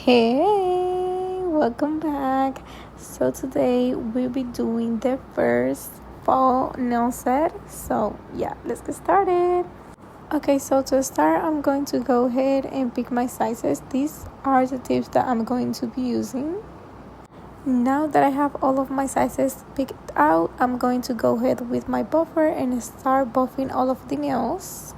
Hey, welcome back. So today we'll be doing the first fall nail set. So yeah, let's get started. Okay, so to start, I'm going to go ahead and pick my sizes. These are the tips that I'm going to be using. Now that I have all of my sizes picked out, I'm going to go ahead with my buffer and start buffing all of the nails.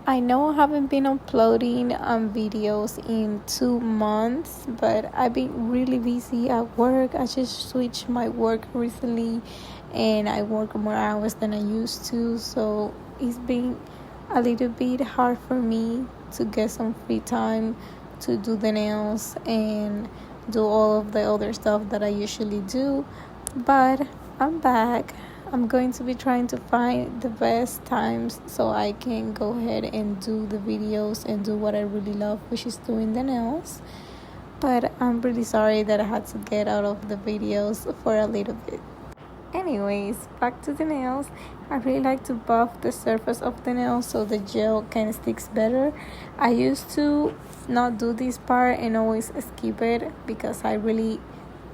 I know I haven't been uploading videos in 2 months, but I've been really busy at work. I just switched my work recently and I work more hours than I used to, so it's been a little bit hard for me to get some free time to do the nails and do all of the other stuff that I usually do. But I'm back. I'm going to be trying to find the best times so I can go ahead and do the videos and do what I really love, which is doing the nails. But I'm really sorry that I had to get out of the videos for a little bit. Anyways, back to the nails. I really like to buff the surface of the nail so the gel kind of sticks better. I used to not do this part and always skip it because I really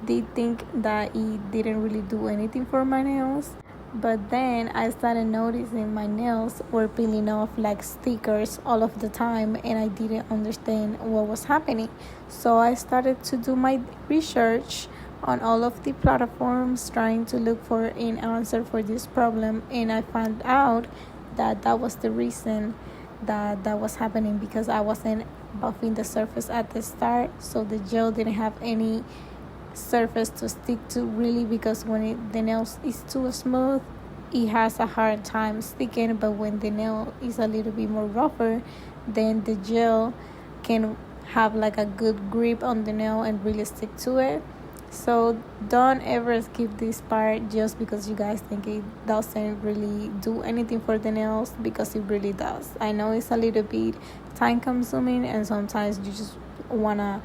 did think that it didn't really do anything for my nails. But then I started noticing my nails were peeling off like stickers all of the time and I didn't understand what was happening. So I started to do my research on all of the platforms trying to look for an answer for this problem, and I found out that was the reason that was happening, because I wasn't buffing the surface at the start, so the gel didn't have any surface to stick to really, because when the nail is too smooth it has a hard time sticking, but when the nail is a little bit more rougher, then the gel can have like a good grip on the nail and really stick to it. So don't ever skip this part just because you guys think it doesn't really do anything for the nails, because it really does. I know it's a little bit time consuming and sometimes you just wanna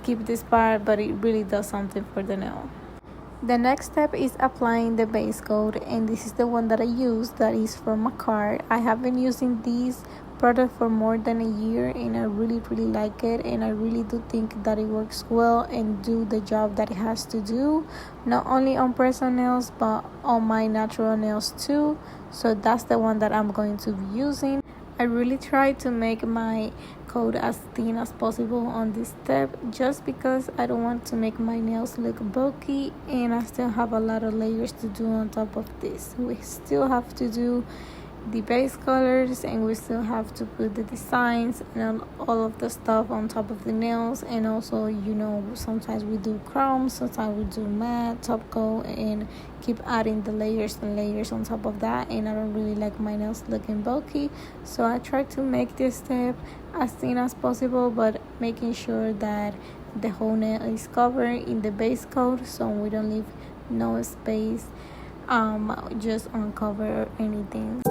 skip this part, but it really does something for the nail. The next step is applying the base coat, and this is the one that I use, that is from Macar. I have been using this product for more than a year and I really like it, and I really do think that it works well and do the job that it has to do, not only on press-on nails but on my natural nails too. So that's the one that I'm going to be using. I really try to make my coat as thin as possible on this step, just because I don't want to make my nails look bulky and I still have a lot of layers to do on top of this. We still have to do the base colors and we still have to put the designs and all of the stuff on top of the nails, and also sometimes we do chrome, sometimes we do matte top coat, and keep adding the layers and layers on top of that, and I don't really like my nails looking bulky, so I try to make this step as thin as possible, but making sure that the whole nail is covered in the base coat so we don't leave no space just uncover anything.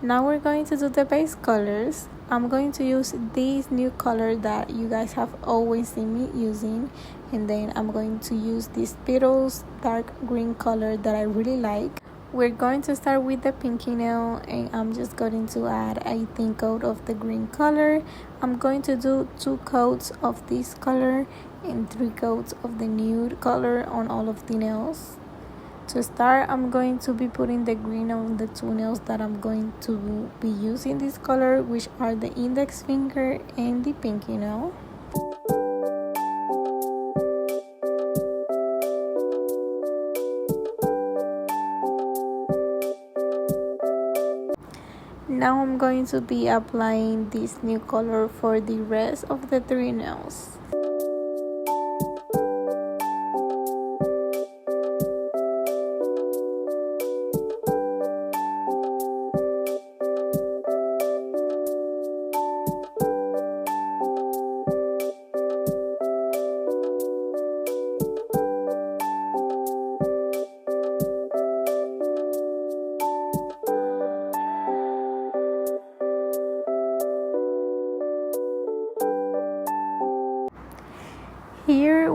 Now we're going to do the base colors. I'm going to use this new color that you guys have always seen me using, and then I'm going to use this Beetles dark green color that I really like. We're going to start with the pinky nail, and I'm just going to add a thin coat of the green color. I'm going to do 2 coats of this color and 3 coats of the nude color on all of the nails. To start, I'm going to be putting the green on the 2 nails that I'm going to be using this color, which are the index finger and the pinky nail. Now I'm going to be applying this new color for the rest of the 3 nails.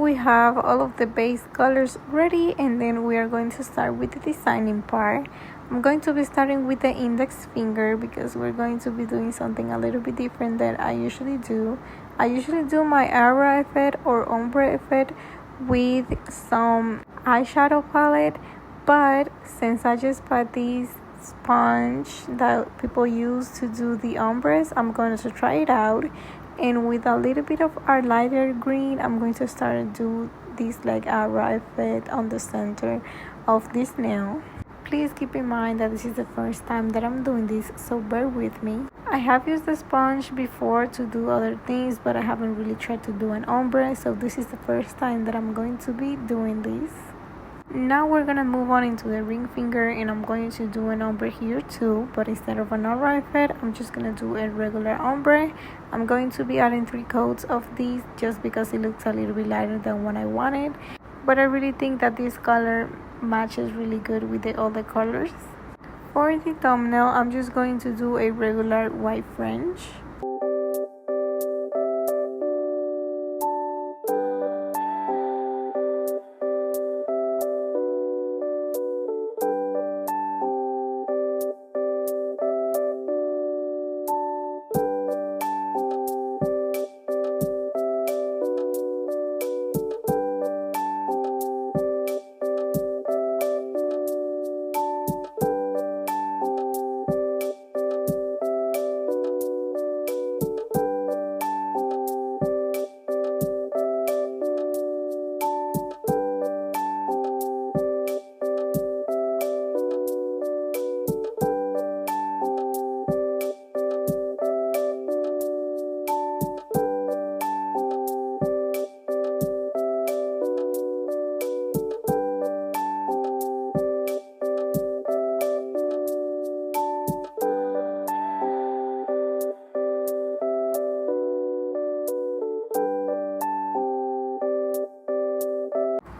we have all of the base colors ready, and then we are going to start with the designing part. I'm going to be starting with the index finger because we're going to be doing something a little bit different than I usually do. I usually do my aura effect or ombre effect with some eyeshadow palette, but since I just bought these sponge that people use to do the ombres, I'm going to try it out, and with a little bit of our lighter green, I'm going to start to do this like aura effect on the center of this nail. Please keep in mind that this is the first time that I'm doing this, so bear with me. I have used the sponge before to do other things, but I haven't really tried to do an ombre, so this is the first time that I'm going to be doing this. Now we're gonna move on into the ring finger, and I'm going to do an ombre here too, but instead of an aura effect, I'm just gonna do a regular ombre. I'm going to be adding 3 coats of these just because it looks a little bit lighter than what I wanted, but I really think that this color matches really good with the other colors. For the thumbnail, I'm just going to do a regular white French.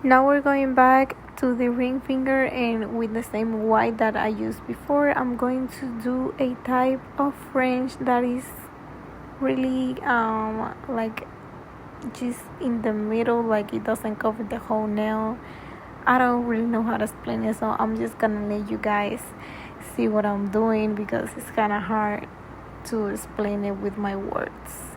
Now we're going back to the ring finger, and with the same white that I used before, I'm going to do a type of French that is really like just in the middle, like it doesn't cover the whole nail. I don't really know how to explain it, so I'm just gonna let you guys see what I'm doing because it's kind of hard to explain it with my words.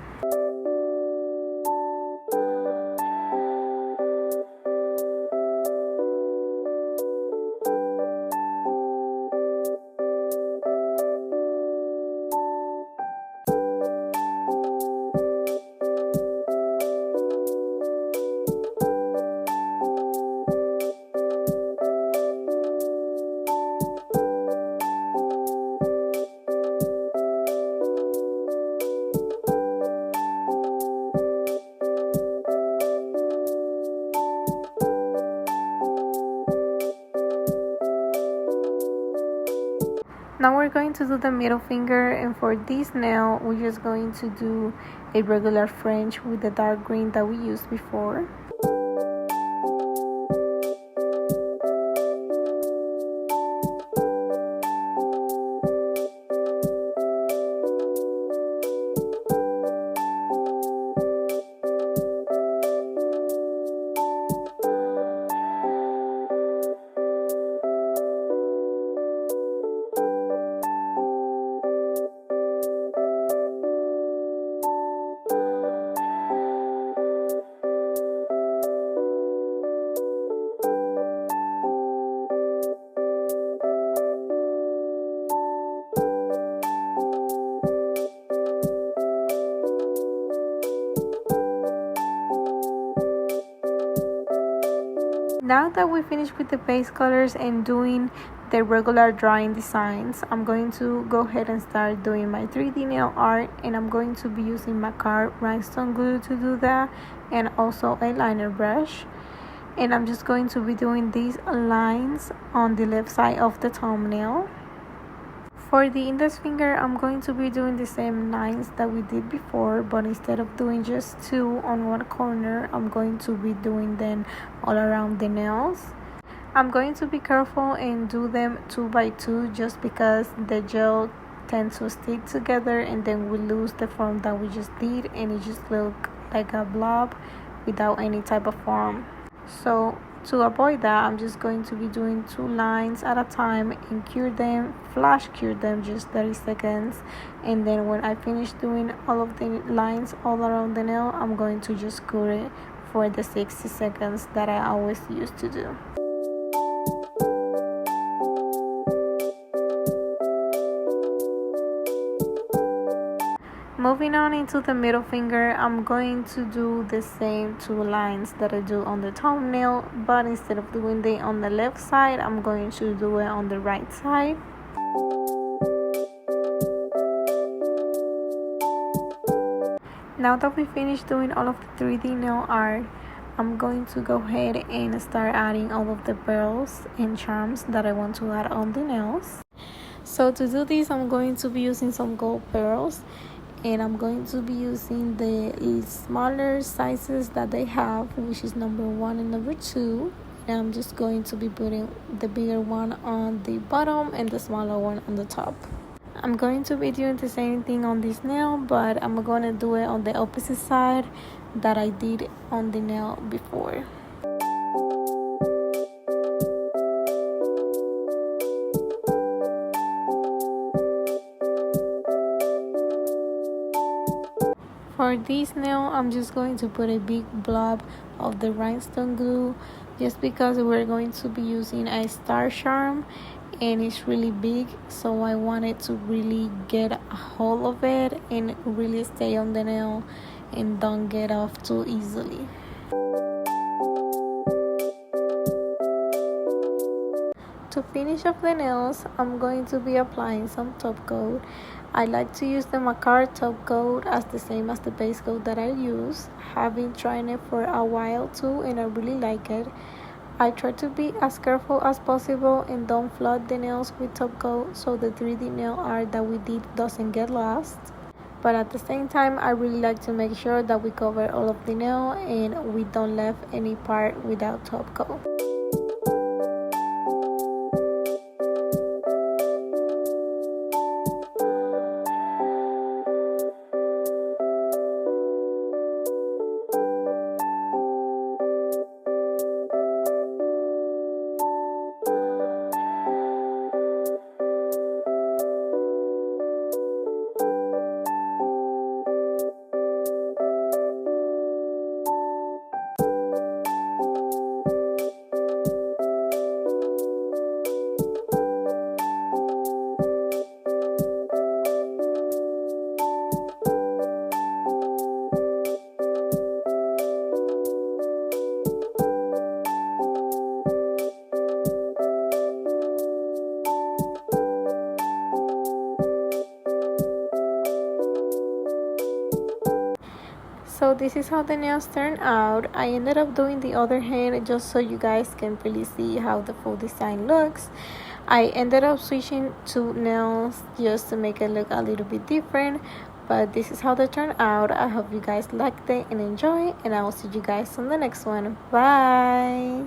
Now we're going to do the middle finger, and for this nail we're just going to do a regular French with the dark green that we used before. Now that we finished with the base colors and doing the regular drawing designs, I'm going to go ahead and start doing my 3D nail art, and I'm going to be using my Macar rhinestone glue to do that, and also a liner brush. And I'm just going to be doing these lines on the left side of the thumbnail. For the index finger, I'm going to be doing the same lines that we did before, but instead of doing just 2 on one corner, I'm going to be doing them all around the nails. I'm going to be careful and do them 2 by 2 just because the gel tends to stick together and then we lose the form that we just did and it just look like a blob without any type of form. So to avoid that, I'm just going to be doing 2 lines at a time and flash cure them just 30 seconds. And then when I finish doing all of the lines all around the nail, I'm going to just cure it for the 60 seconds that I always used to do. Moving on into the middle finger, I'm going to do the same 2 lines that I do on the thumbnail, but instead of doing it on the left side, I'm going to do it on the right side. Now that we finished doing all of the 3D nail art, I'm going to go ahead and start adding all of the pearls and charms that I want to add on the nails. So to do this, I'm going to be using some gold pearls, and I'm going to be using the smaller sizes that they have, which is number 1 and number 2. And I'm just going to be putting the bigger one on the bottom and the smaller one on the top. I'm going to be doing the same thing on this nail, but I'm going to do it on the opposite side that I did on the nail before. For this nail, I'm just going to put a big blob of the rhinestone glue, just because we're going to be using a star charm and it's really big, so I wanted to really get a hold of it and really stay on the nail and don't get off too easily. To finish off the nails, I'm going to be applying some top coat. I like to use the Macar top coat as the same as the base coat that I use. Have been trying it for a while too, and I really like it. I try to be as careful as possible and don't flood the nails with top coat so the 3D nail art that we did doesn't get lost. But at the same time, I really like to make sure that we cover all of the nail and we don't leave any part without top coat. So this is how the nails turn out. I ended up doing the other hand just so you guys can really see how the full design looks. I ended up switching to nails just to make it look a little bit different, but this is how they turn out. I hope you guys liked it and enjoy, and I will see you guys on the next one. Bye.